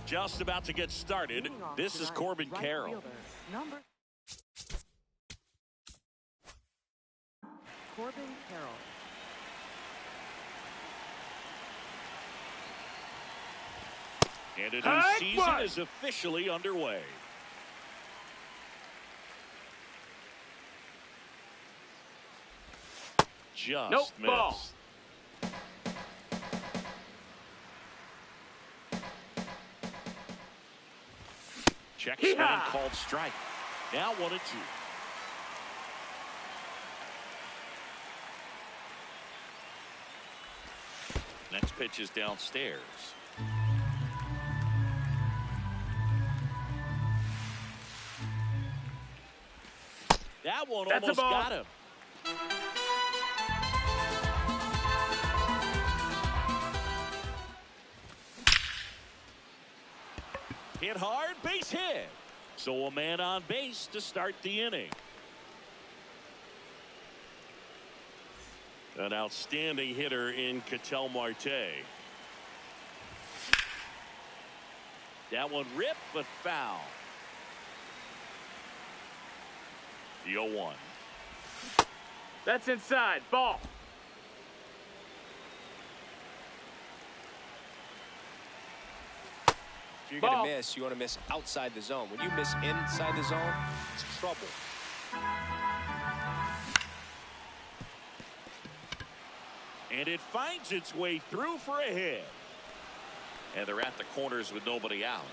Just about to get started. This is Corbin Carroll. Corbin Carroll. And a new season is officially underway. Just missed. Ball. Check swing called strike. Now 1-2. Next pitch is downstairs. That one almost got him. Hit hard, base hit. So a man on base to start the inning. An outstanding hitter in Ketel Marte. That one ripped but foul. The 0-1. That's inside. Ball. If you're going to miss, you want to miss outside the zone. When you miss inside the zone, it's trouble. And it finds its way through for a hit. And they're at the corners with nobody out.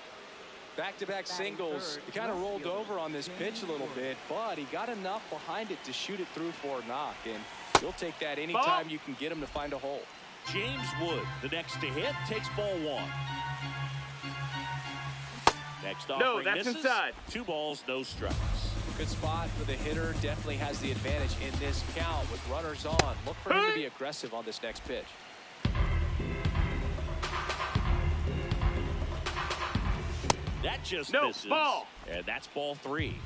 Back-to-back singles. He kind of rolled over on this pitch a little bit, but he got enough behind it to shoot it through for a knock. And you'll take that anytime you can get him to find a hole. James Wood, the next to hit, takes ball 1. Next offering that's misses. inside. 2 balls, no strikes. Good spot for the hitter. Definitely has the advantage in this count with runners on. Look for him to be aggressive on this next pitch. That just misses. Ball. And that's ball 3.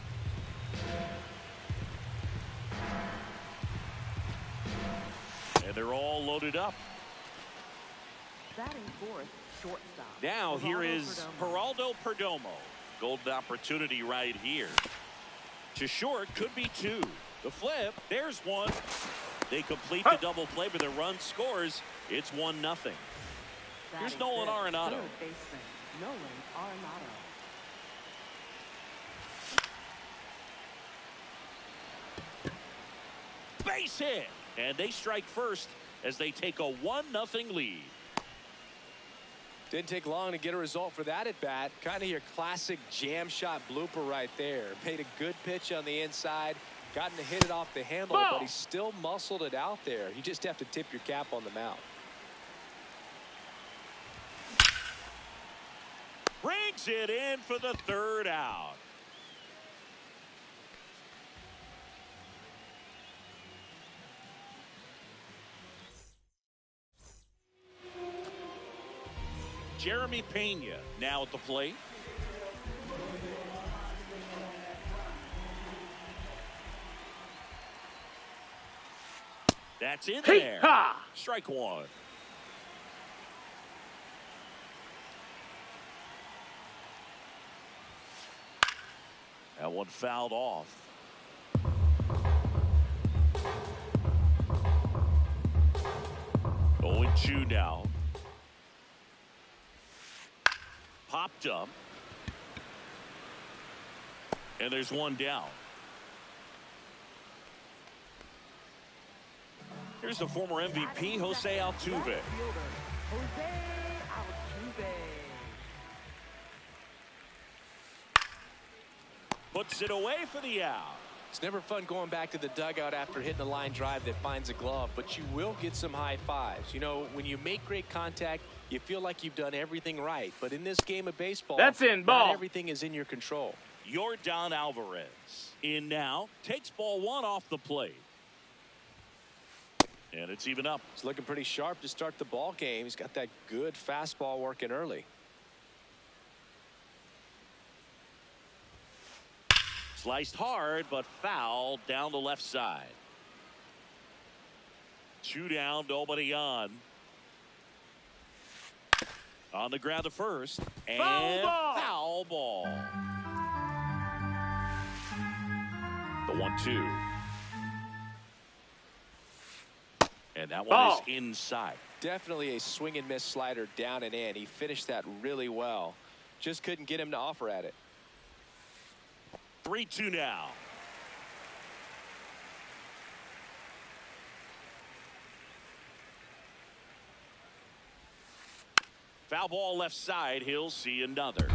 And they're all loaded up. Batting fourth, shortstop. Now here is Geraldo Perdomo. Golden opportunity right here. To short, could be 2. The flip, there's 1. They complete the double play, but the run scores. It's 1-0. Here's Nolan Arenado. Third baseman, Nolan Arenado. Base hit. And they strike first as they take a 1-0 lead. Didn't take long to get a result for that at bat. Kind of your classic jam shot blooper right there. Made a good pitch on the inside. Gotten to hit it off the handle, but he still muscled it out there. You just have to tip your cap on the mound. Brings it in for the 3rd out. Jeremy Pena now at the plate. That's in there. Strike 1. That one fouled off. Oh, 0-2 now. Popped up. And there's 1 down. Here's the former MVP, Jose Altuve. Jose Altuve. Puts it away for the out. It's never fun going back to the dugout after hitting a line drive that finds a glove, but you will get some high fives. You know, when you make great contact, you feel like you've done everything right. But in this game of baseball, that's in ball. Not everything is in your control. Yordan Alvarez in now, takes ball 1 off the plate. And it's even up. It's looking pretty sharp to start the ball game. He's got that good fastball working early. Sliced hard, but foul down the left side. 2 down, nobody on. On the ground to first. And Foul ball. foul ball. The 1-2. And that one is inside. Definitely a swing and miss slider down and in. He finished that really well. Just couldn't get him to offer at it. 3-2 now. Foul ball left side. He'll see another.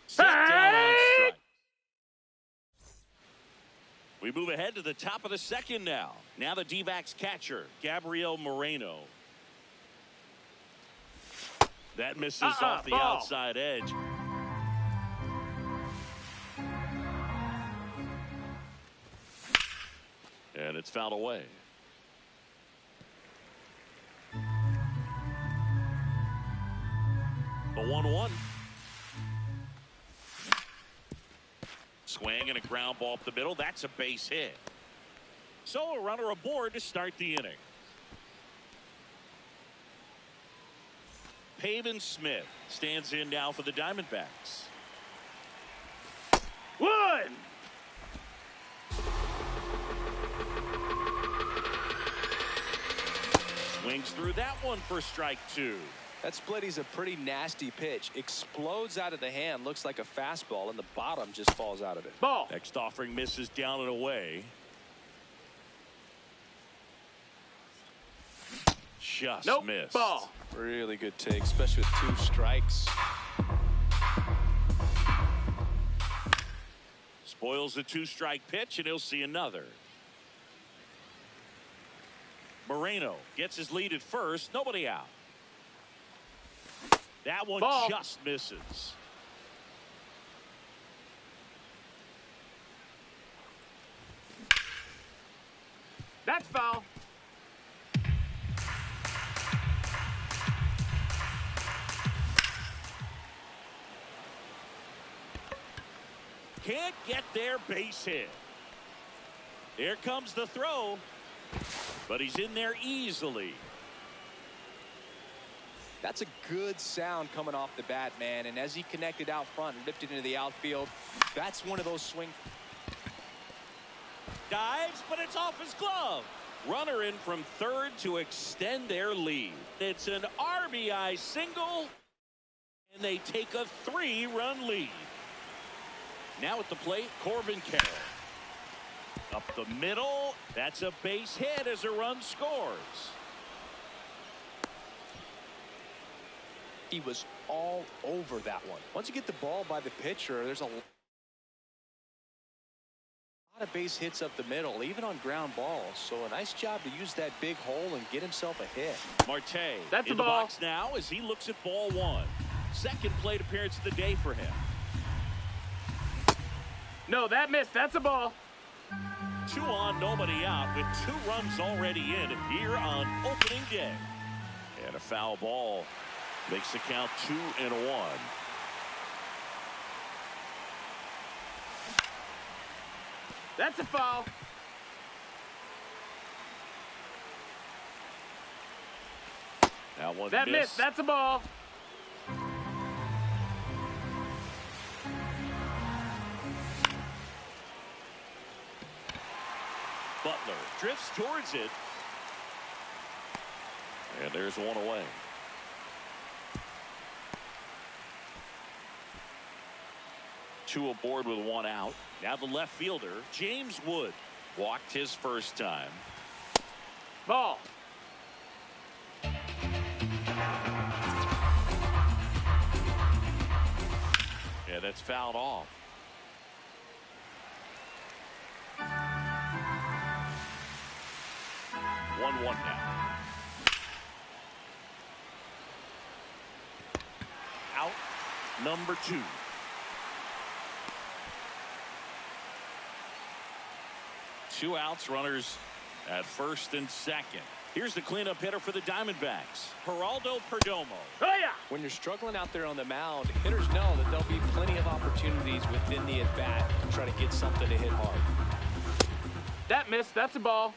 Set down on strike. We move ahead to the top of the second now. Now the D-backs catcher, Gabriel Moreno. That misses off the outside edge. And it's fouled away. The 1-1. Swing and a ground ball up the middle. That's a base hit. So a runner aboard to start the inning. Pavin Smith stands in now for the Diamondbacks. One. Swings through that one for strike 2. That splitty's a pretty nasty pitch. Explodes out of the hand. Looks like a fastball, and the bottom just falls out of it. Ball. Next offering misses down and away. Just missed. Ball. Really good take, especially with 2 strikes. Spoils the 2-strike pitch, and he'll see another. Moreno gets his lead at first. Nobody out. That one just misses. That's foul. Can't get their base hit. Here comes the throw. But he's in there easily. That's a good sound coming off the bat, man. And as he connected out front and ripped it into the outfield, that's one of those swing. Dives, but it's off his glove. Runner in from third to extend their lead. It's an RBI single, and they take a 3-run lead. Now at the plate, Corbin Carroll. Up the middle, that's a base hit as a run scores. He was all over that one. Once you get the ball by the pitcher, there's a lot of base hits up the middle, even on ground balls. So a nice job to use that big hole and get himself a hit. Marte That's in the the ball. box now as he looks at ball 1. Second plate appearance of the day for him. No, that missed. That's a ball. 2 on, nobody out with 2 runs already in here on opening day. And a foul ball makes the count 2-1. That's a foul. That one That missed. That's a ball. Butler drifts towards it. And there's one away. Two aboard with 1 out. Now the left fielder, James Wood, walked his first time. Ball. Yeah, that's fouled off. One now. Out number 2. Two outs, runners at first and second. Here's the cleanup hitter for the Diamondbacks, Geraldo Perdomo. Oh, yeah. When you're struggling out there on the mound, hitters know that there'll be plenty of opportunities within the at-bat to try to get something to hit hard. That missed. That's a ball.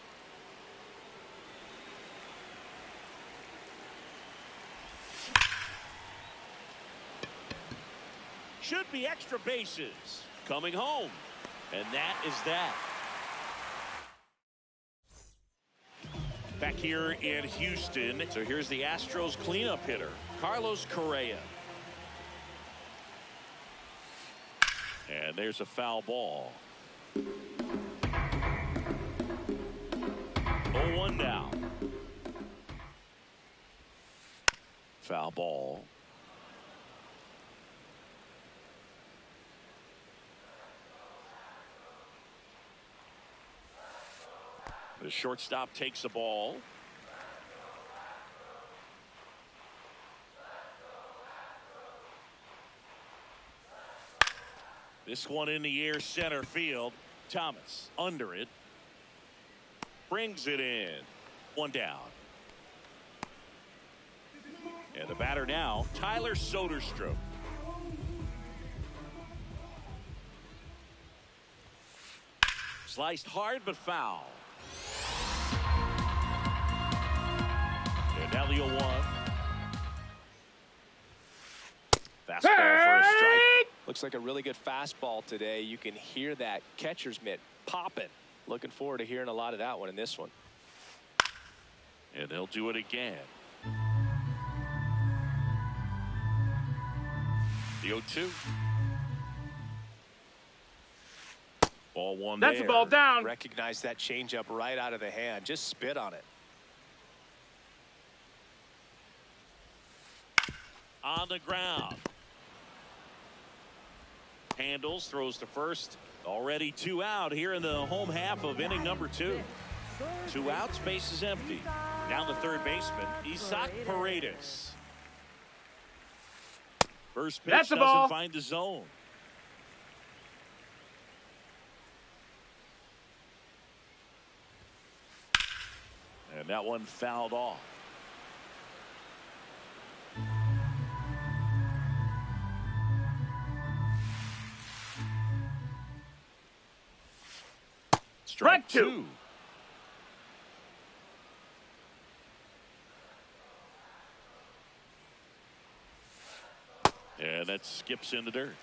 Should be extra bases. Coming home. And that is that. Back here in Houston. So here's the Astros cleanup hitter, Carlos Correa. And there's a foul ball. 0-1 now. Foul ball. The shortstop takes the ball. This one in the air, center field. Thomas under it. Brings it in. One down. And the batter now, Tyler Soderstrom. Sliced hard but foul. And now the 0-1. Fastball for a strike. Looks like a really good fastball today. You can hear that catcher's mitt popping. Looking forward to hearing a lot of that one in this one. And they'll do it again. The 0-2. Ball one That's there. a ball down. Recognize that changeup right out of the hand. Just spit on it. On the ground. Handles, throws to first. Already 2 out here in the home half of inning number 2. 2 outs, base is empty. Now the third baseman, Isaac Paredes. First pitch That's a doesn't ball. find the zone. And that one fouled off. Strike 2. And that skips in the dirt.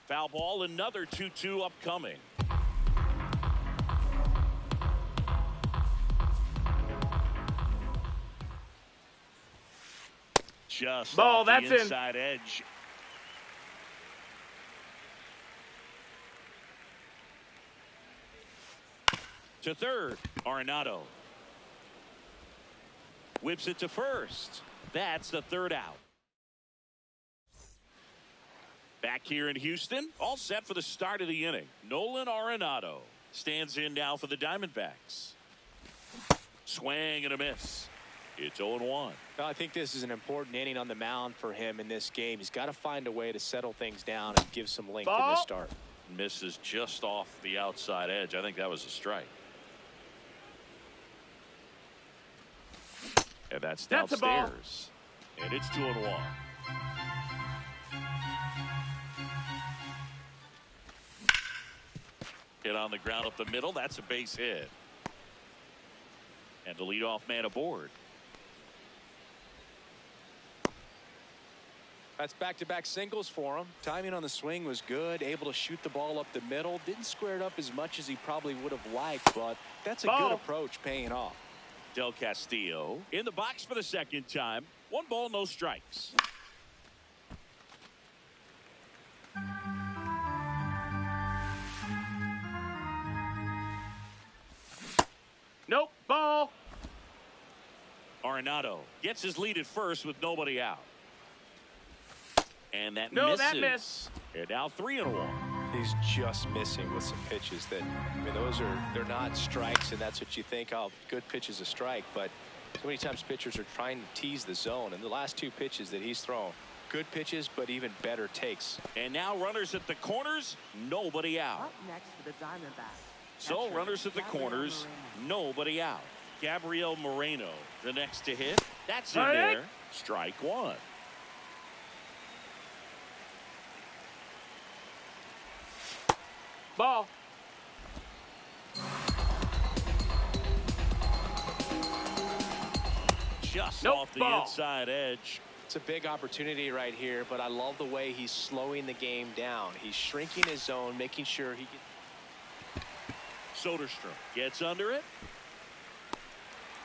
Foul ball, another 2-2 upcoming. Just Ball, off that's the in. inside edge. To third, Arenado. Whips it to first. That's the third out. Back here in Houston, all set for the start of the inning. Nolan Arenado stands in now for the Diamondbacks. Swing and a miss. It's 0-1. Well, I think this is an important inning on the mound for him in this game. He's got to find a way to settle things down and give some length in Ball. this start. Misses just off the outside edge. I think that was a strike. And that's That's a ball. downstairs. And it's 2-1. Hit on the ground up the middle. That's a base hit. And the leadoff man aboard. That's back-to-back singles for him. Timing on the swing was good. Able to shoot the ball up the middle. Didn't square it up as much as he probably would have liked, but that's a Ball. good approach paying off. Del Castillo in the box for the second time. 1 ball, no strikes. Nope. Ball. Arenado gets his lead at first with nobody out. And that No, misses. that miss. And now 3-1. He's just missing with some pitches that, I mean, they're not strikes, and that's what you think, oh, good pitch is a strike. But so many times pitchers are trying to tease the zone, and the last 2 pitches that he's thrown, good pitches, but even better takes. And now runners at the corners, nobody out. Up next for the Diamondbacks. So catcher, runners at the Gabriel corners, Moreno. nobody out. Gabriel Moreno, the next to hit. That's in Strike. there. Strike 1. Ball. Just Nope, off the ball. inside edge. It's a big opportunity right here, but I love the way he's slowing the game down. He's shrinking his zone, making sure he can. Soderstrom gets under it.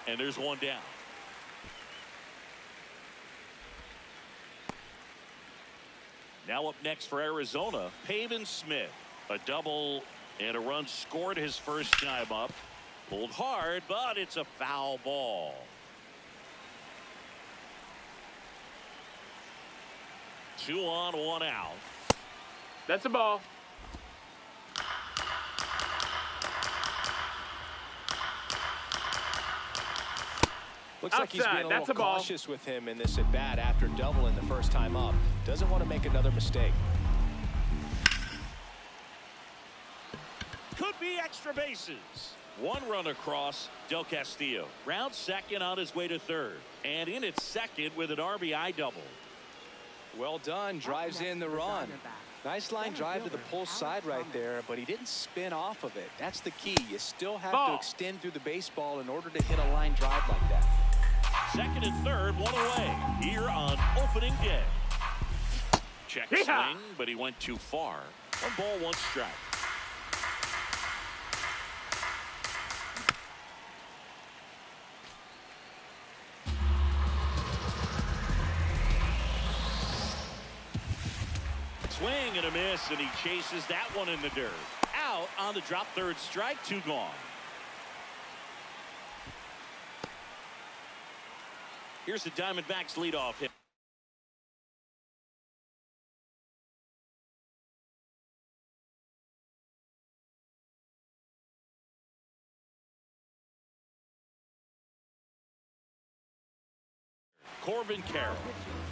And there's one down. Now up next for Arizona, Pavin Smith. A double and a run scored his first time up. Pulled hard, but it's a foul ball. Two on, one out. That's a ball. Looks like he's being a That's little a ball. cautious with him in this at bat after doubling the first time up. Doesn't want to make another mistake. Could be extra bases. One run across. Del Castillo rounds second on his way to third. And in at second with an RBI double. Well done. Drives in the run. Nice line drive to the pull side right there, but he didn't spin off of it. That's the key. You still have to extend through the baseball in order to hit a line drive like that. Second and third, one away here on opening day. Check swing, but he went too far. One ball, one strike. Swing and a miss, and he chases that one in the dirt. Out on the drop, third strike, two gone. Here's the Diamondbacks leadoff hit. Corbin Carroll.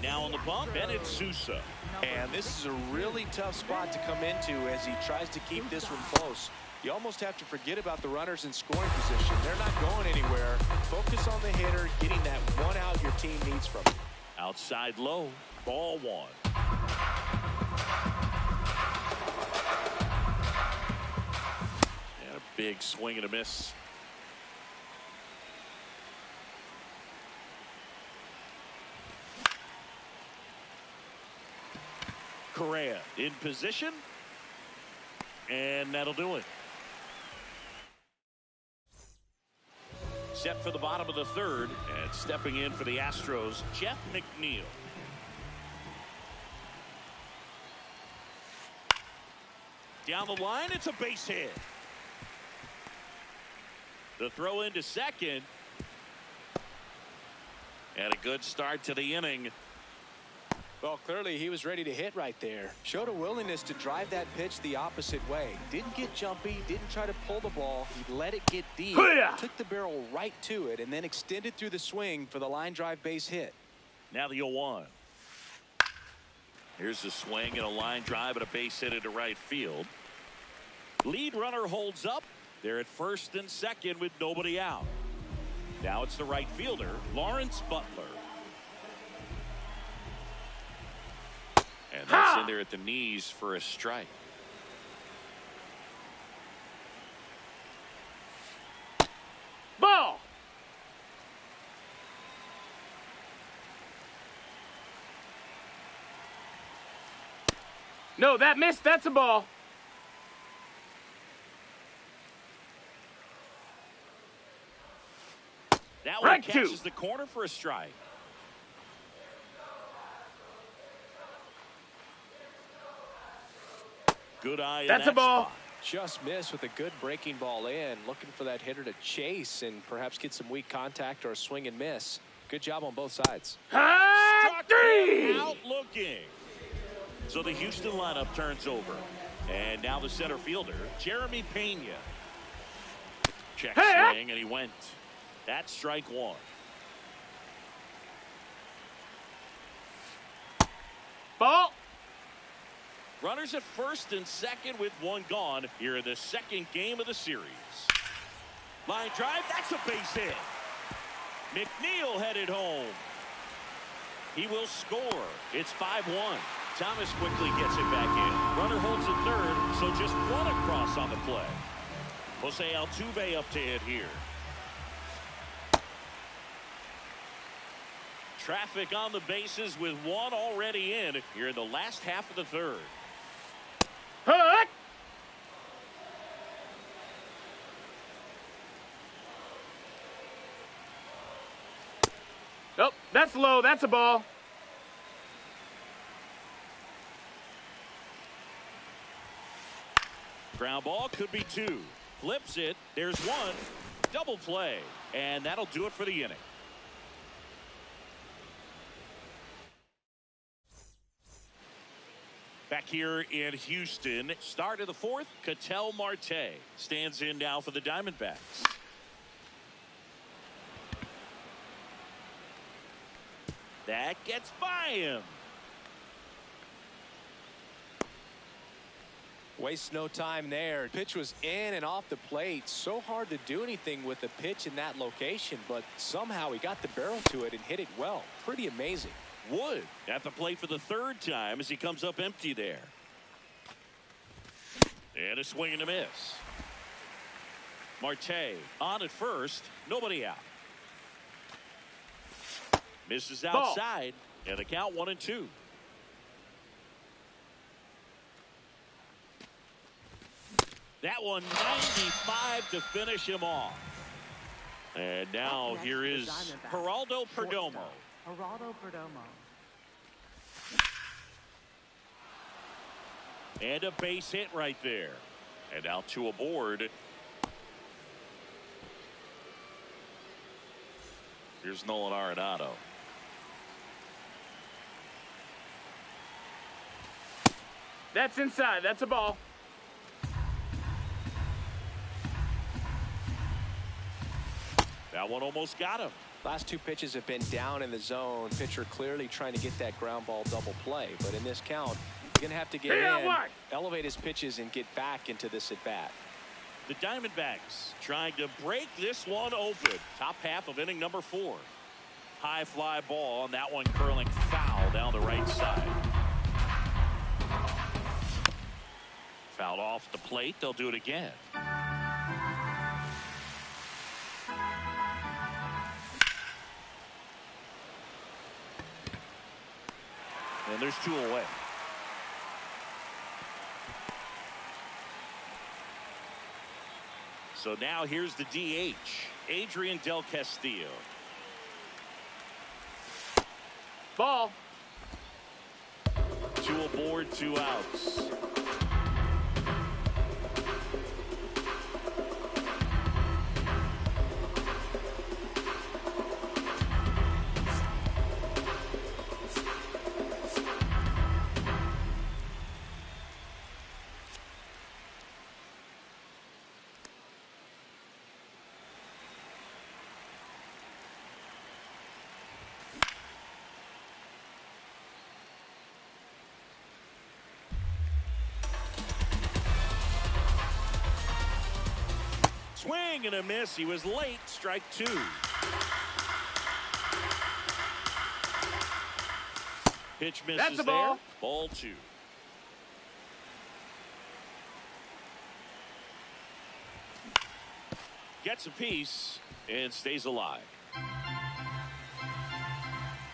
Now on the bump, Bennett Sousa. And this is a really tough spot to come into as he tries to keep this one close. You almost have to forget about the runners in scoring position. They're not going anywhere. Focus on the hitter, getting that one out your team needs from him. Outside low, ball one. And a big swing and a miss. Correa in position, and that'll do it. Set for the bottom of the third, and stepping in for the Astros, Jeff McNeil. Down the line, it's a base hit. The throw into second, and a good start to the inning. Well, clearly he was ready to hit right there. Showed a willingness to drive that pitch the opposite way. Didn't get jumpy, didn't try to pull the ball. He let it get deep, took the barrel right to it, and then extended through the swing for the line drive base hit. Now the 0-1. Here's the swing and a line drive and a base hit into right field. Lead runner holds up. They're at first and second with nobody out. Now it's the right fielder, Lawrence Butler. And that's in there at the knees for a strike. Ball. No, that missed. That's a ball. That one Right catches the corner for a strike. Good eye in That's that a ball. spot. Just missed with a good breaking ball in. Looking for that hitter to chase and perhaps get some weak contact or a swing and miss. Good job on both sides. Struck him out looking. So the Houston lineup turns over. And now the center fielder, Jeremy Pena. Check swing, and he went. That's strike one. Ball. Runners at first and second with one gone here in the second game of the series. Line drive, that's a base hit. McNeil headed home. He will score. It's 5-1. Thomas quickly gets it back in. Runner holds it third, so just one across on the play. Jose Altuve up to hit here. Traffic on the bases with one already in here in the last half of the third. Hook! Oh, that's low. That's a ball. Ground ball could be two. Flips it. There's one. Double play. And that'll do it for the inning. Back here in Houston, start of the fourth, Ketel Marte stands in now for the Diamondbacks. That gets by him. Waste no time there. Pitch was in and off the plate. So hard to do anything with a pitch in that location, but somehow he got the barrel to it and hit it well. Pretty amazing. Wood at the plate for the third time as he comes up empty there. And a swing and a miss. Marte on at first, nobody out. Misses outside, and the count 1-2. That one 95 to finish him off. And now here is Geraldo Perdomo. Geraldo Perdomo. And a base hit right there. And out to a board. Here's Nolan Arenado. That's inside. That's a ball. That one almost got him. Last two pitches have been down in the zone. Pitcher clearly trying to get that ground ball double play. But in this count, you're going to have to get in, elevate his pitches, and get back into this at bat. The Diamondbacks trying to break this one open. Top half of inning number 4. High fly ball, and that one curling foul down the right side. Fouled off the plate. They'll do it again. And there's 2 away. So now here's the DH, Adrian Del Castillo. Ball. 2 aboard, 2 outs. Swing and a miss. He was late. Strike 2. Pitch misses. That's a ball. There. Ball 2. Gets a piece and stays alive.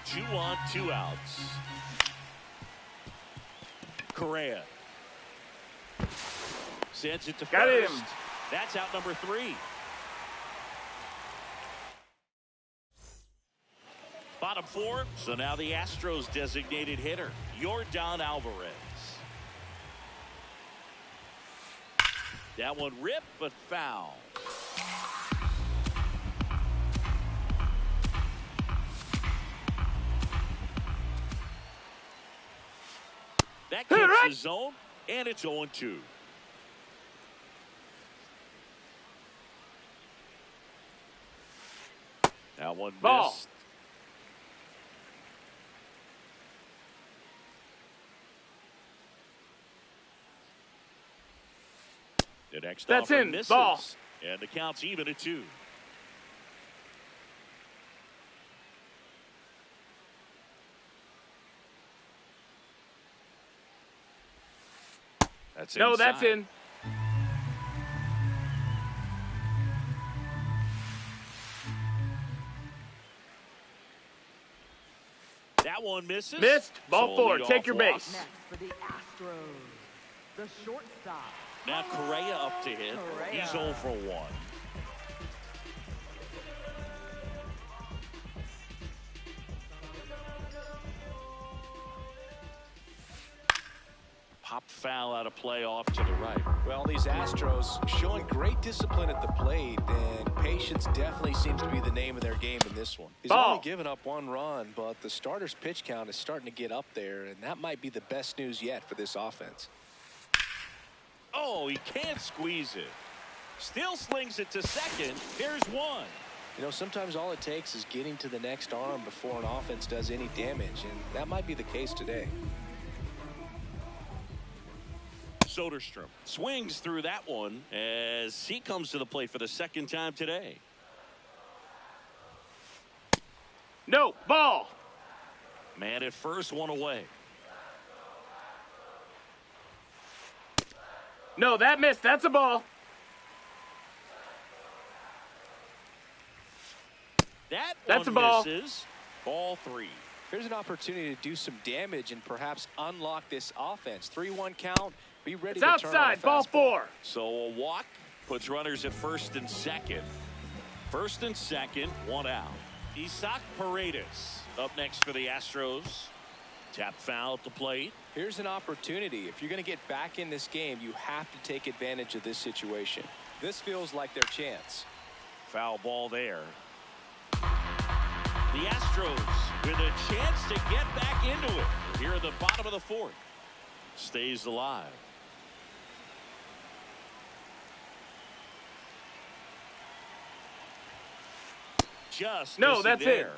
2 on, 2 outs. Correa sends it to Got first. him. That's out number 3. Bottom 4. So now the Astros designated hitter, Yordan Alvarez. That one ripped but foul. That keeps the zone, and it's 0-2. That one Ball. missed. The next That's offer in. misses. Ball. And the count's even at 2. That's No, inside. that's in. That one misses. Missed. Ball So a four. leadoff Take your walk. base. Next for the Astros, the shortstop. Now Correa up to hit. Correa. He's 0 for 1. Pop foul out of play off to the right. Well, these Astros showing great discipline at the plate, and patience definitely seems to be the name of their game in this one. He's Ball. only given up 1 run, but the starter's pitch count is starting to get up there, and that might be the best news yet for this offense. Oh, he can't squeeze it. Still slings it to second. Here's one. You know, sometimes all it takes is getting to the next arm before an offense does any damage, and that might be the case today. Soderstrom swings through that one as he comes to the plate for the second time today. No. Ball. Man at first, one away. No, that missed. That's a ball. That's a ball. misses. Ball 3. Here's an opportunity to do some damage and perhaps unlock this offense. 3-1 count. Be ready It's to turn on a outside. Ball fastball. 4. So a walk puts runners at first and second. First and second, one out. Isaac Paredes up next for the Astros. Tap foul at the plate. Here's an opportunity. If you're going to get back in this game, you have to take advantage of this situation. This feels like their chance. Foul ball there. The Astros with a chance to get back into it. Here at the bottom of the fourth. Stays alive. Just No, missing that's there.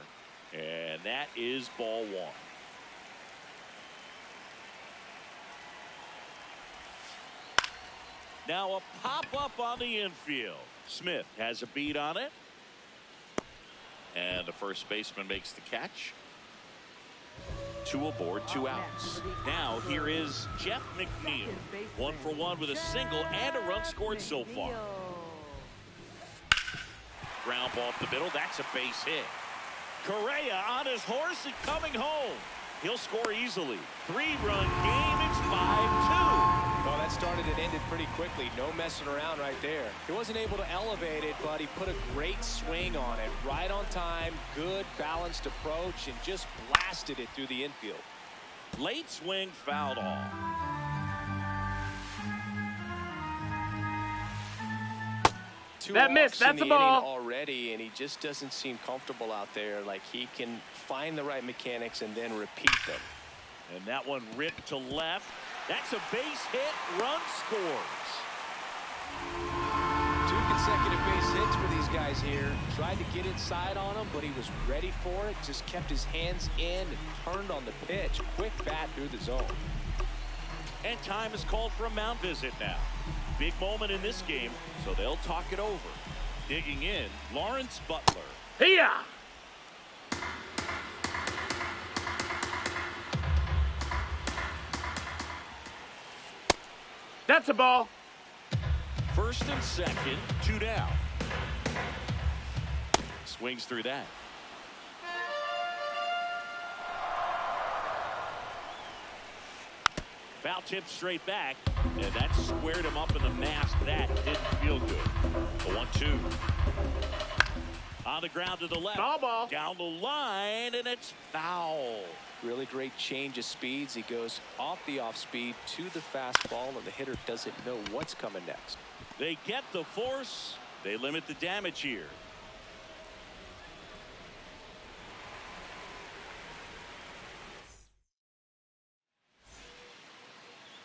And that is ball 1. Now a pop-up on the infield. Smith has a beat on it. And the first baseman makes the catch. 2 aboard, 2 outs. Now here is Jeff McNeil. 1 for 1 with a single and a run scored so far. Ground ball up the middle. That's a base hit. Correa on his horse and coming home. He'll score easily. 3-run game. It's 5-2. Well, that started and ended pretty quickly. No messing around right there. He wasn't able to elevate it, but he put a great swing on it. Right on time, good balanced approach, and just blasted it through the infield. Late swing fouled off. That missed. That's a ball. Already, and he just doesn't seem comfortable out there. Like he can find the right mechanics and then repeat them. And that one ripped to left. That's a base hit. Run scores. 2 consecutive base hits for these guys here. Tried to get inside on him, but he was ready for it. Just kept his hands in and turned on the pitch. Quick bat through the zone. And time is called for a mound visit now. Big moment in this game, so they'll talk it over. Digging in, Lawrence Butler. Here. That's a ball. First and second, 2 down. Swings through that. Foul tip straight back, and that squared him up in the mask. That didn't feel good. The 1-2. On the ground to the left. Foul ball. Down the line, and it's foul. Really great change of speeds. He goes off the off speed to the fastball, and the hitter doesn't know what's coming next. They get the force. They limit the damage here.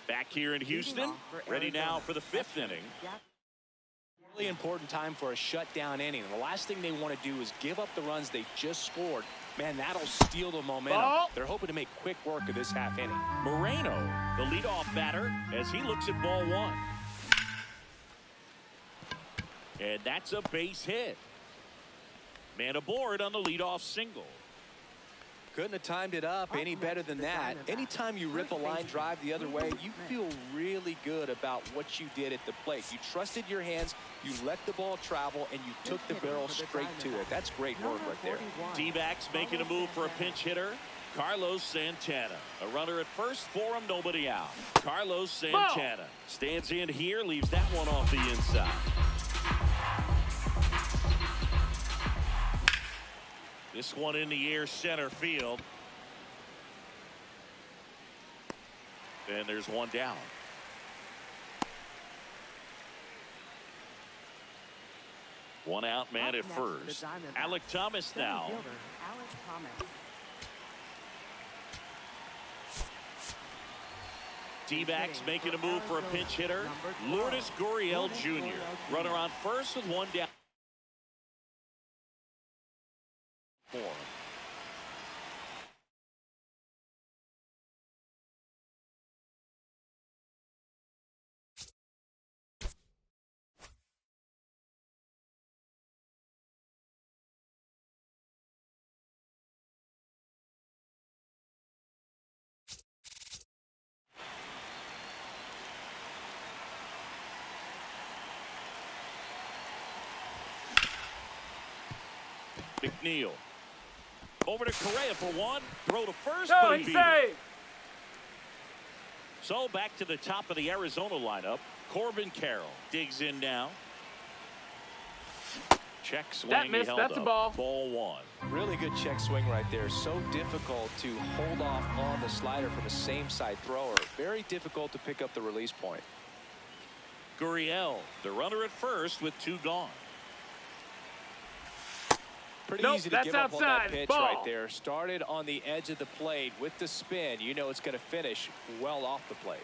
Back here in Houston, ready now for the 5th inning. Really important time for a shutdown inning. The last thing they want to do is give up the runs they just scored. Man, that'll steal the momentum. Ball. They're hoping to make quick work of this half inning. Moreno, the leadoff batter, as he looks at ball 1. And that's a base hit. Man aboard on the leadoff single. Couldn't have timed it up any better than that. Anytime you rip a line drive the other way, you feel really good about what you did at the plate. You trusted your hands, you let the ball travel, and you took the barrel straight to it. That's great work right there. D-backs making a move for a pinch hitter. Carlos Santana. A runner at first for him, nobody out. Carlos Santana stands in here, leaves that one off the inside. This one in the air, center field. And there's one down. One out, man at first. Alek Thomas now. D-backs making a move for a pinch hitter. Lourdes Gurriel Jr. Runner on first with one down. More. McNeil. Over to Correa for one. Throw to first, but he beat it. So back to the top of the Arizona lineup. Corbin Carroll digs in now. Check swing. That missed. That's a ball. Ball one. Really good check swing right there. So difficult to hold off on the slider from a same side thrower. Very difficult to pick up the release point. Gurriel, the runner at first with two gone. Pretty easy to give up on that pitch right there. Started on the edge of the plate with the spin. You know it's going to finish well off the plate.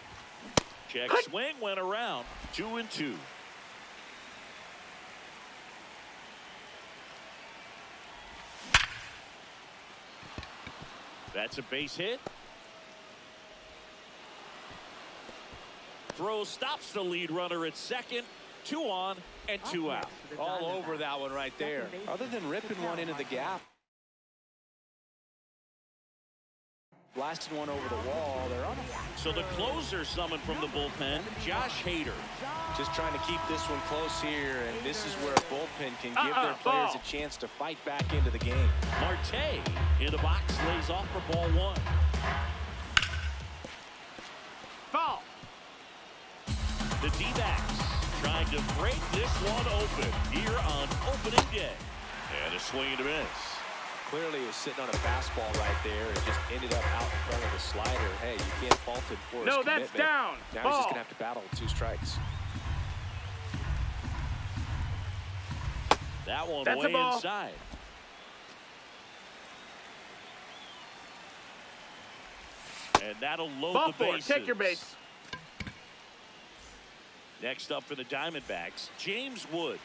Check swing went around. 2-2. That's a base hit. Throw stops the lead runner at second. 2 on and 2 out. All over that one right there. Other than ripping one into the gap. Blasted one over the wall. They're on. So the closer summoned from the bullpen, Josh Hader. Just trying to keep this one close here, and this is where a bullpen can give their players a chance to fight back into the game. Marte in the box, lays off for ball one. Ball. The D-backs trying to break this one open here on opening day. And a swing and a miss. Clearly he was sitting on a fastball right there and just ended up out in front of the slider. Hey, you can't fault him for his commitment. No, that's down. Now Ball. he's just going to have to battle with 2 strikes. That one That's way inside. And that'll load Ball the bases. Take your base. Next up for the Diamondbacks, James Wood.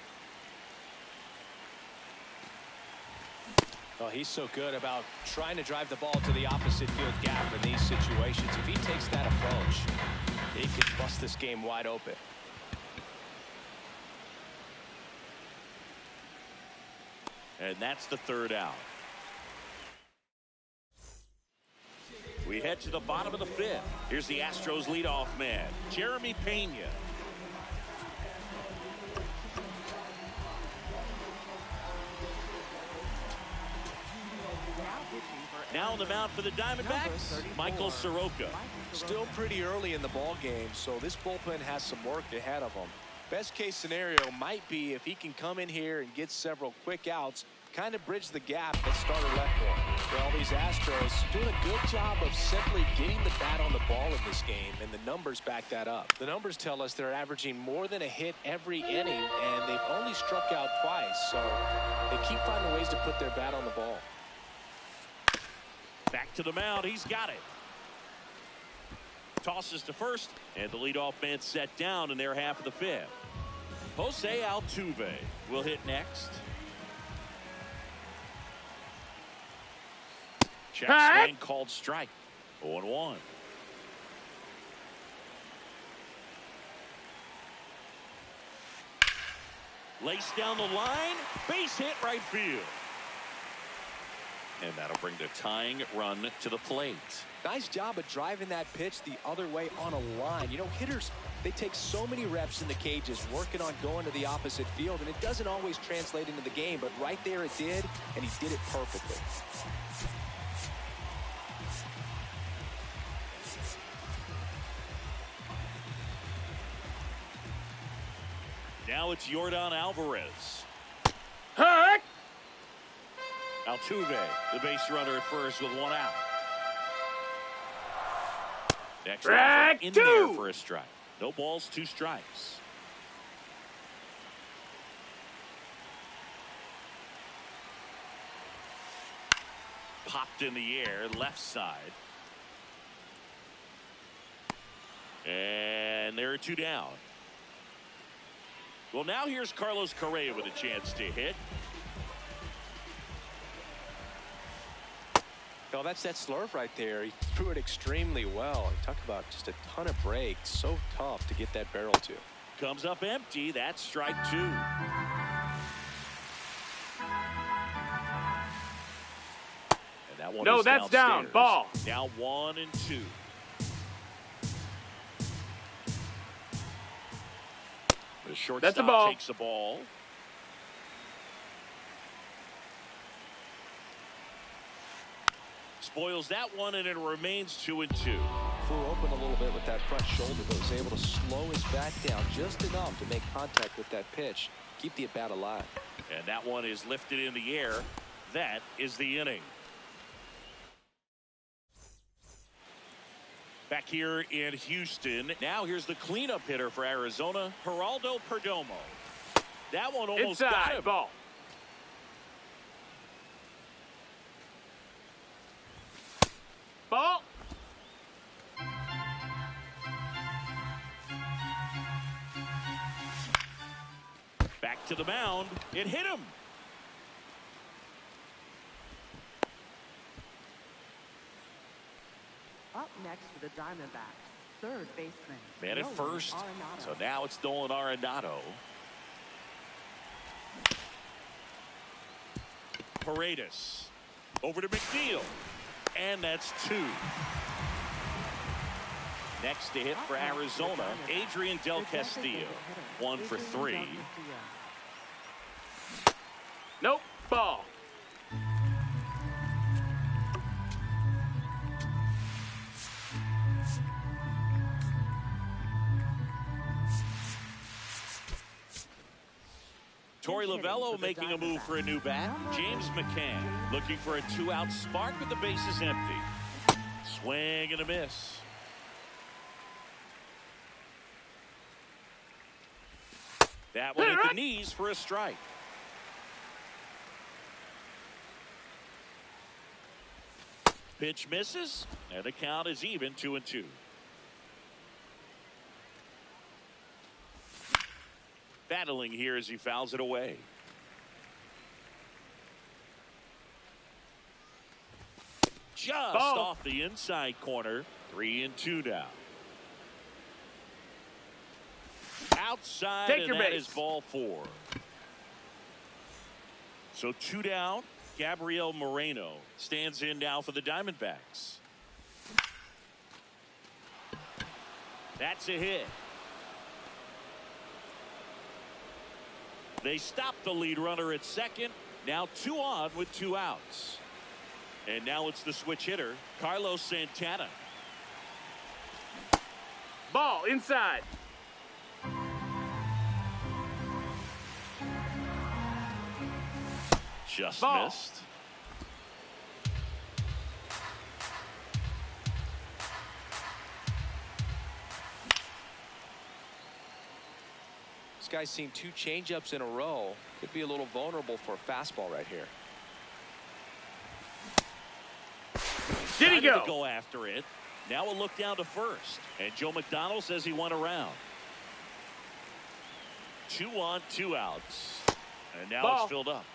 Well, he's so good about trying to drive the ball to the opposite field gap in these situations. If he takes that approach, he could bust this game wide open. And that's the 3rd out. We head to the bottom of the 5th. Here's the Astros leadoff man, Jeremy Pena. Now on the mound for the Diamondbacks, Michael Soroka. Still pretty early in the ball game, so this bullpen has some work ahead of them. Best case scenario might be if he can come in here and get several quick outs, kind of bridge the gap that starter left for him. Well, these Astros doing a good job of simply getting the bat on the ball in this game, and the numbers back that up. The numbers tell us they're averaging more than a hit every inning, and they've only struck out twice, so they keep finding ways to put their bat on the ball. Back to the mound. He's got it. Tosses to first, and the leadoff man set down in their half of the 5th. Jose Altuve will hit next. Check swing called strike. 0-1. Lace down the line. Base hit right field. And that'll bring the tying run to the plate. Nice job of driving that pitch the other way on a line. You know, hitters, they take so many reps in the cages working on going to the opposite field, and it doesn't always translate into the game, but right there it did, and he did it perfectly. Now it's Yordan Alvarez. Hurt. Altuve, the base runner at first with one out. Next offer in there for a strike. No balls, 2 strikes. Popped in the air, left side. And there are 2 down. Well, now here's Carlos Correa with a chance to hit. Well, that's that slurve right there. He threw it extremely well. Talk about just a ton of breaks. So tough to get that barrel to. Comes up empty. That's strike 2. And that one is that's down. downstairs. Ball. Now 1 and 2. The shortstop takes the ball. Spoils that one, and it remains 2 and 2. Flew open a little bit with that front shoulder, but was able to slow his back down just enough to make contact with that pitch. Keep the at-bat alive. And that one is lifted in the air. That is the inning. Back here in Houston. Now here's the cleanup hitter for Arizona, Geraldo Perdomo. That one almost got him. Ball. Ball. Back to the mound. It hit him. Up next for the Diamondbacks, third baseman. Man at Nolan first. Arenado. So now it's Nolan Arenado. Paredes. Over to McNeil. And that's 2. Next to hit for Arizona, Adrian Del Castillo. 1 for 3. Nope. Ball. Torey Lovullo making a move for a new bat. James McCann looking for a 2-out spark with the bases empty. Swing and a miss. That one at the knees for a strike. Pitch misses, and the count is even 2 and 2. Battling here as he fouls it away. Just off the inside corner. 3 and 2 now. Outside, and that is ball 4. So 2 down. Gabriel Moreno stands in now for the Diamondbacks. That's a hit. They stop the lead runner at second. Now 2 on with 2 outs. And now it's the switch hitter, Carlos Santana. Ball inside. Just missed. This guy's seen 2 changeups in a row. Could be a little vulnerable for a fastball right here. Did he go? To go after it. Now a look down to first. And Joe McDonald says he went around. 2 on, 2 outs. And now it's filled up.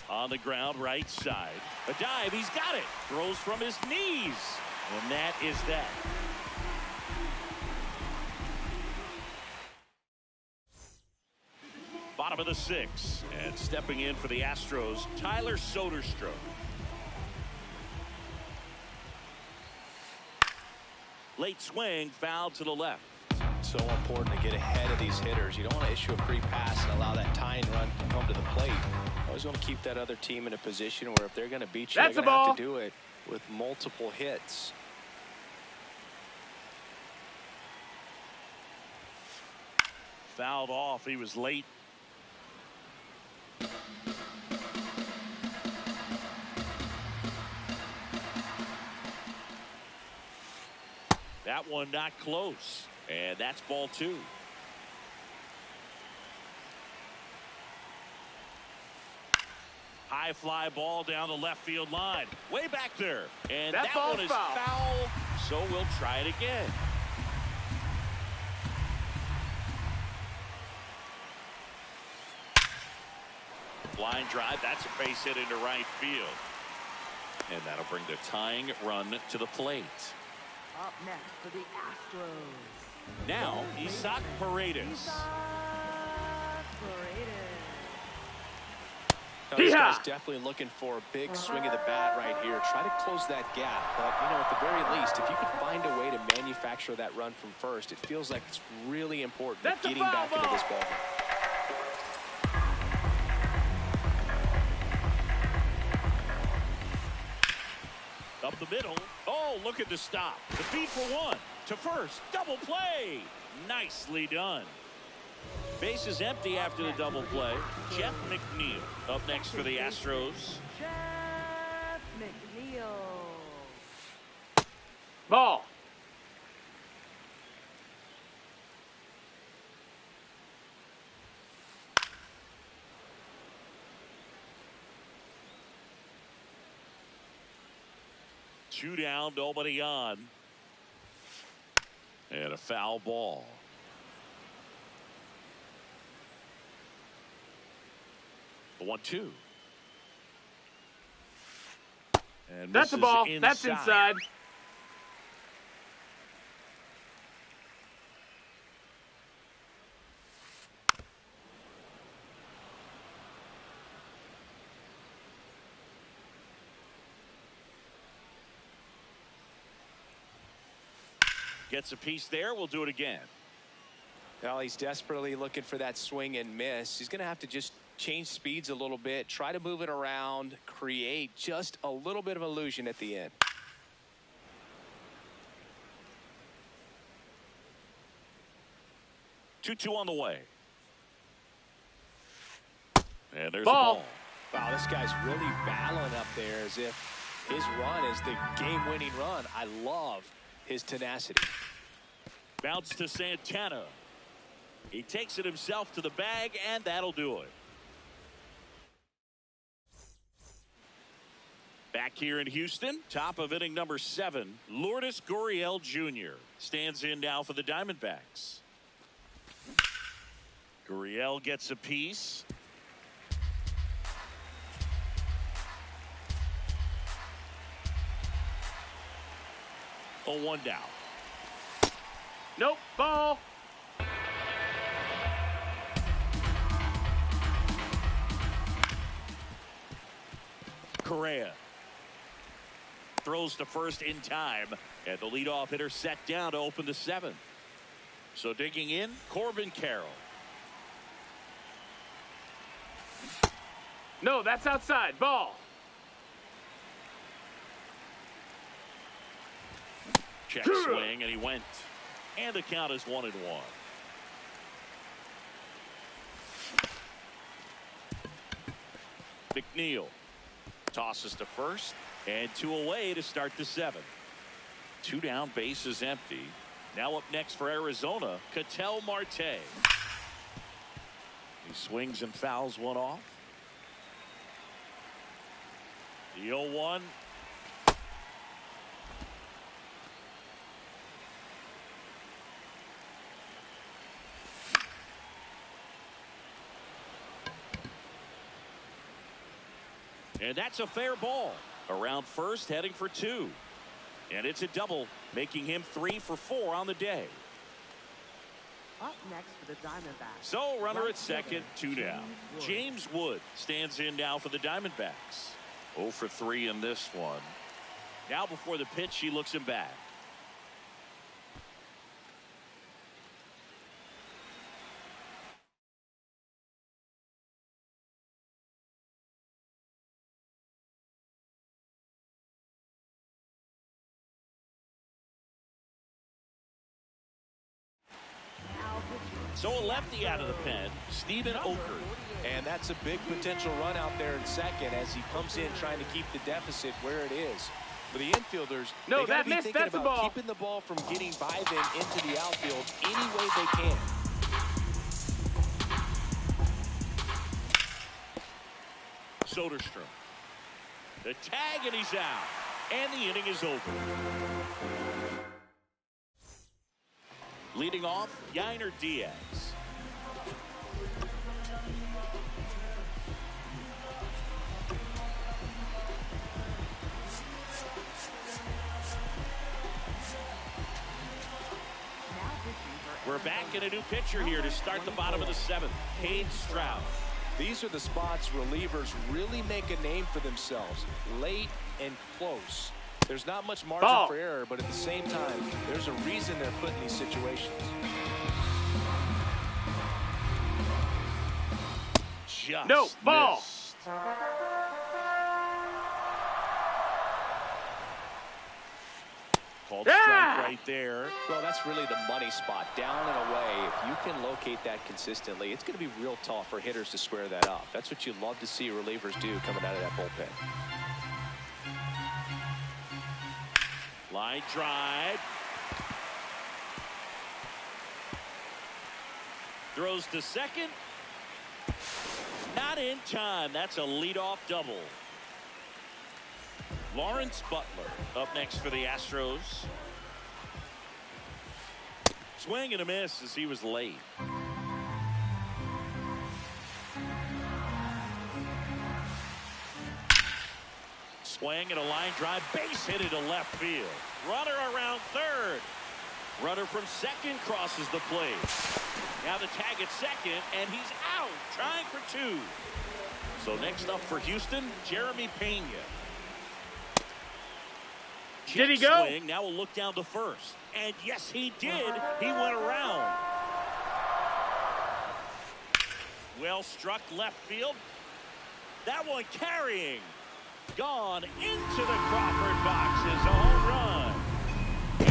On the ground, right side. A dive, he's got it. Throws from his knees. And that is that. bottom of the 6th. And stepping in for the Astros, Tyler Soderstrom. Late swing, foul to the left. So important to get ahead of these hitters. You don't want to issue a free pass and allow that tying run to come to the plate. You always want to keep that other team in a position where if they're going to beat you, That's they're going to have to do it with multiple hits. Fouled off. He was late. That one not close. And that's ball 2. High fly ball down the left field line. Way back there. And that one is foul. So we'll try it again. Line drive. That's a base hit into right field. And that'll bring the tying run to the plate. Up next for the Astros. Now, Isaac Paredes. Now, this guy's definitely looking for a big swing of the bat right here. Try to close that gap. But, you know, at the very least, if you could find a way to manufacture that run from first, it feels like it's really important getting back into this ball game. Up the middle. Oh, look at the stop. The feed for 1. To first. Double play. Nicely done. Base is empty after the double play. Jeff McNeil up next for the Astros. Jeff McNeil. Ball. Two down, nobody on. And a foul ball. The 1-2. And that's a ball. inside. That's inside. Gets a piece there. We'll do it again. Well, he's desperately looking for that swing and miss. He's going to have to just change speeds a little bit, try to move it around, create just a little bit of illusion at the end. Two on the way. And there's ball. the ball. Wow, this guy's really battling up there as if his run is the game-winning run. I love his tenacity. Bounce to Santana. He takes it himself to the bag, and that'll do it. Back here in Houston, top of inning number 7, Lourdes Gurriel Jr. stands in now for the Diamondbacks. Gurriel gets a piece. Oh, 1 down. Nope. Ball. Correa throws to first in time, and the leadoff hitter set down to open the 7th. So digging in, Corbin Carroll. No, that's outside. Ball. Check swing, and he went. And the count is 1-1. McNeil tosses to first, and 2 away to start the 7th. 2 down, base is empty. Now up next for Arizona, Ketel Marte. He swings and fouls one off. The 0-1. And that's a fair ball. Around first, heading for 2. And it's a double, making him 3 for 4 on the day. Up next for the Diamondbacks. So runner right at second, fielder, 2 down. James Wood stands in now for the Diamondbacks. 0 for 3 in this one. Now before the pitch, he looks him back. So a lefty out of the pen, Steven Okert. And that's a big potential run out there in second as he comes in trying to keep the deficit where it is. For the infielders, No, they got to that be missed. thinking That's a about ball. keeping the ball from getting by them into the outfield any way they can. Soderstrom. The tag, and he's out. And the inning is over. Leading off, Yainer Diaz. We're back in a new pitcher here to start the bottom of the 7th. Cade Stroud. These are the spots relievers really make a name for themselves. Late and close. There's not much margin Ball. for error, but at the same time, there's a reason they're put in these situations. Just No, ball. missed. Called Yeah. strike right there. Well, that's really the money spot. Down and away. If you can locate that consistently, it's going to be real tough for hitters to square that up. That's what you love to see relievers do coming out of that bullpen. Line drive. Throws to second. Not in time. That's a leadoff double. Lawrence Butler up next for the Astros. Swing and a miss as he was late. Swing and a line drive, base hit into left field. Runner around third. Runner from second crosses the plate. Now the tag at second, and he's out, trying for 2. So next up for Houston, Jeremy Pena. Did he go? Swing. Now we'll look down to first. And yes, he did. He went around. Well struck left field. That one carrying. Gone into the Crawford box is a home run.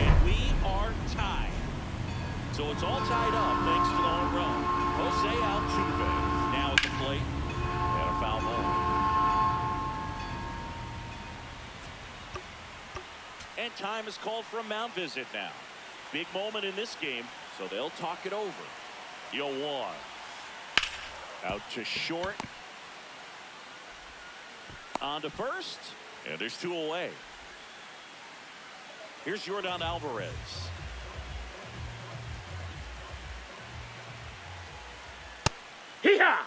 And we are tied. So it's all tied up thanks to the home run. Jose Altuve now at the plate. And a foul ball. And time is called for a mound visit now. Big moment in this game, so they'll talk it over. 0-1. Out to short. On to first. And there's 2 away. Here's Yordan Alvarez. Hee-haw!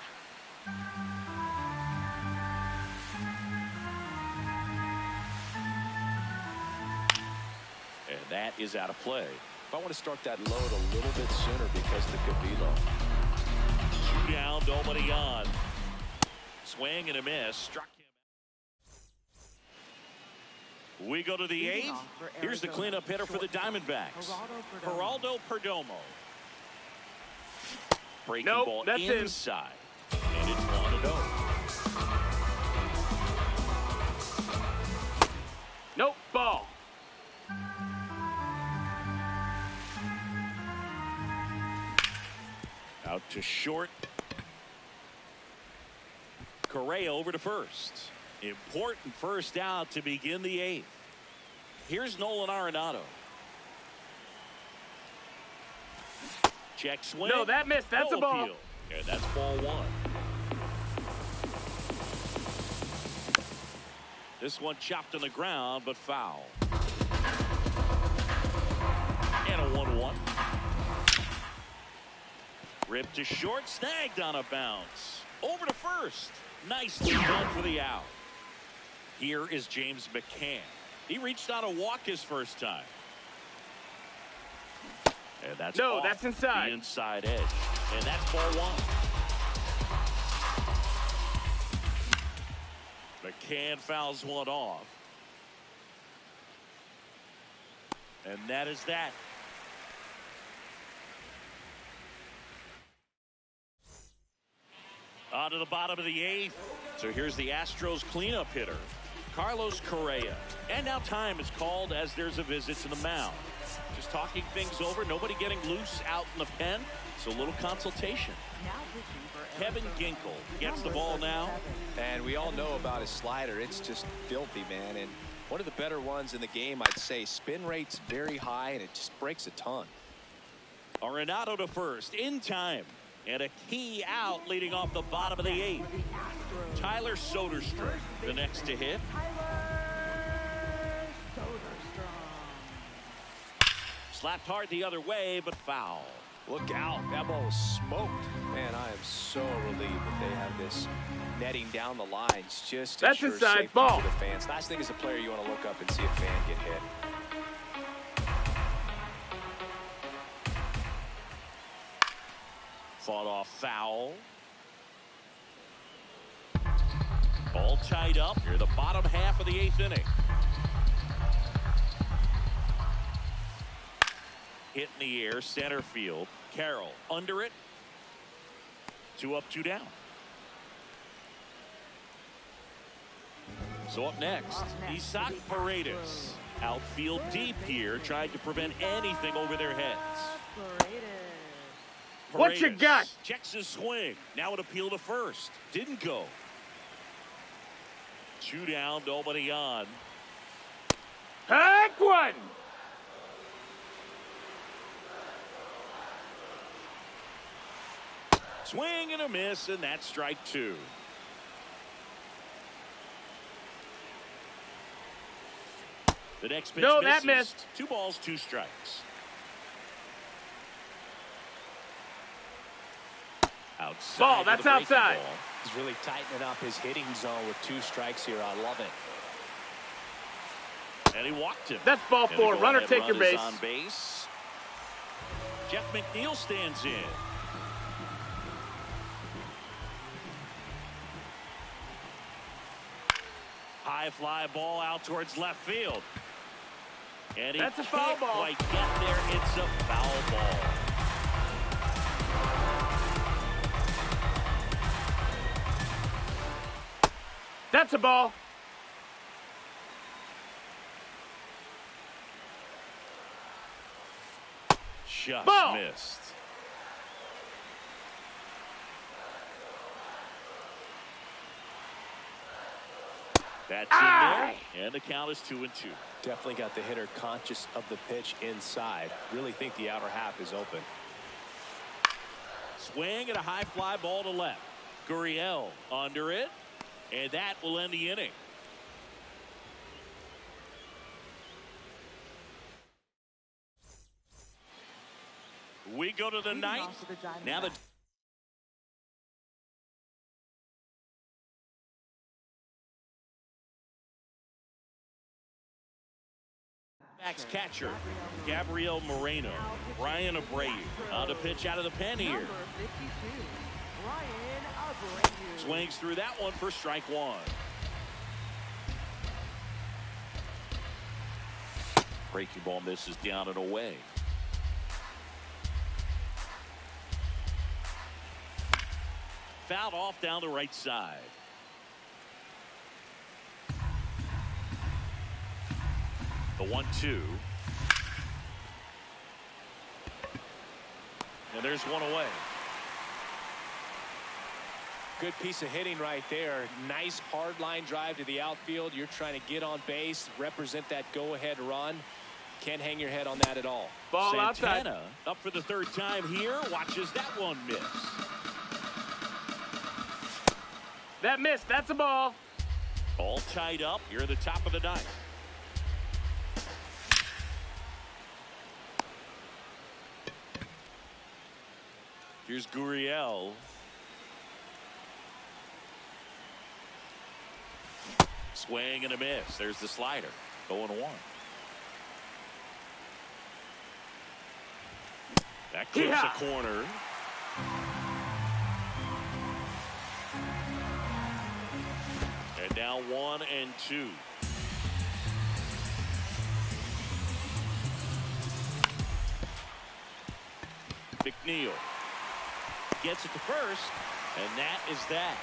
And that is out of play. If I want to start that load a little bit sooner because it could be low. 2 down, nobody on. Swing and a miss. Struck him. We go to the Leading 8th. off for Here's the Arizona, cleanup hitter for the Diamondbacks. Geraldo Perdomo. Breaking Nope, ball that's in. inside. And it's 1-0. Nope, ball. Out to short. Correa over to first. Important first out to begin the 8th. Here's Nolan Arenado. Check swing. No, that missed. That's No a ball. appeal. And that's ball 1. This one chopped on the ground, but foul. And a 1-1. Ripped to short, snagged on a bounce. Over to first. Nicely done for the out. Here is James McCann. He reached on a walk his first time. And that's No, off that's inside. the inside edge. And that's ball one. McCann fouls one off. And that is that. On to the bottom of the eighth. So here's the Astros cleanup hitter, Carlos Correa. And now time is called as there's a visit to the mound. Just talking things over, nobody getting loose out in the pen, so a little consultation. Kevin Ginkel gets the ball now. And we all know about his slider. It's just filthy, man. And one of the better ones in the game, I'd say. Spin rate's very high, and it just breaks a ton. Arenado to first in time. And a key out leading off the bottom of the eighth. Tyler Soderstrom, the next to hit. Slapped hard the other way, but foul. Look out. That ball was smoked. Man, I am so relieved that they have this netting down the lines just to That's ensure inside safety ball. for the fans. Last thing as a player, you want to look up and see a fan get hit. Fought off foul. All tied up here, the bottom half of the eighth inning. Hit in the air, center field. Carroll under it. 2 up, 2 down. So up next, Isaac Paredes. Outfield deep here, trying to prevent anything over their heads. What you got? Checks his swing. Now an appeal to first. Didn't go. 2 down, nobody on. Heck one. Swing and a miss, and that's strike 2. The next pitch No, misses. that missed. 2 balls, 2 strikes. Outside. Ball, with that's the breaking outside. ball. He's really tightening up his hitting zone with 2 strikes here. I love it. And he walked him. That's ball And the 4. Runner go-ahead take run your is base. on base. Jeff McNeil stands in. High fly ball out towards left field. And he That's a foul can't ball. quite get there. It's a foul ball. That's a ball. Just Ball. missed. That's in there, and the count is 2-2. Definitely got the hitter conscious of the pitch inside. Really think the outer half is open. Swing and a high fly ball to left. Gurriel under it, and that will end the inning. We go to the ninth. Now the Max catcher, Gabriel Moreno. Ryan Abreu on the pitch out of the pen here. Swings through that one for strike 1. Breaking ball misses down and away. Fouled off down the right side. The 1-2. And there's one away. Good piece of hitting right there. Nice hard line drive to the outfield. You're trying to get on base, represent that go-ahead run. Can't hang your head on that at all. Ball Santana outside. up for the 3rd time here. Watches that one miss. That missed. That's a ball. All tied up. You're at the top of the 9th. Here's Gurriel. Swing and a miss. There's the slider. 0-1. That clips Yeah. a corner. And now 1-2. McNeil gets it to first, and that is that.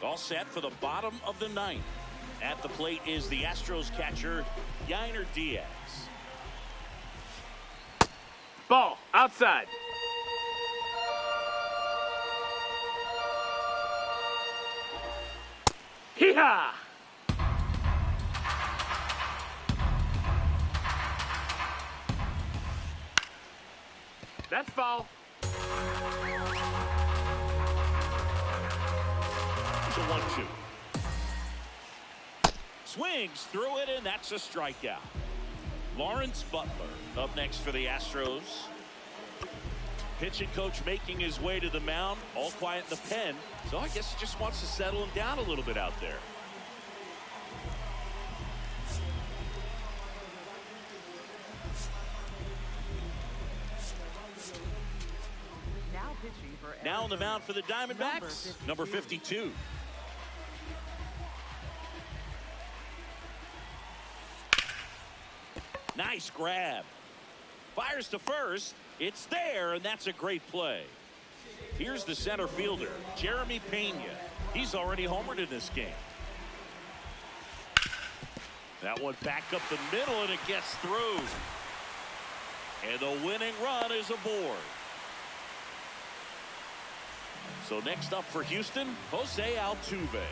All set for the bottom of the ninth. At the plate is the Astros catcher, Yainer Diaz. Ball. Outside. Hee-haw! That's foul. It's a 1-2. Swings through it, and that's a strikeout. Lawrence Butler up next for the Astros. Pitching coach making his way to the mound, all quiet in the pen. So I guess he just wants to settle him down a little bit out there. Now pitching for Now on the Arizona, mound for the Diamondbacks, number 52. Nice grab. Fires to first. It's there, and that's a great play. Here's the center fielder, Jeremy Pena. He's already homered in this game. That one back up the middle, and it gets through. And the winning run is aboard. So next up for Houston, Jose Altuve.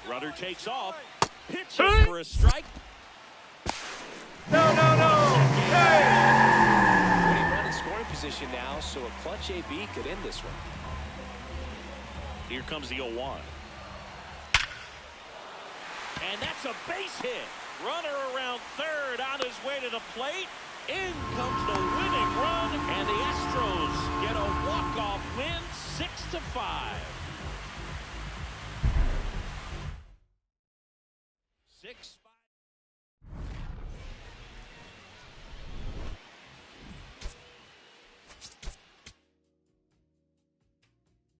Runner takes off. Pitches for a strike. No, no, no. Hey! Winning run in scoring position now, so a clutch AB could end this one. Here comes the 0-1. And that's a base hit. Runner around third on his way to the plate. In comes the winning run, and the Astros get a walk-off win, 6-5. 6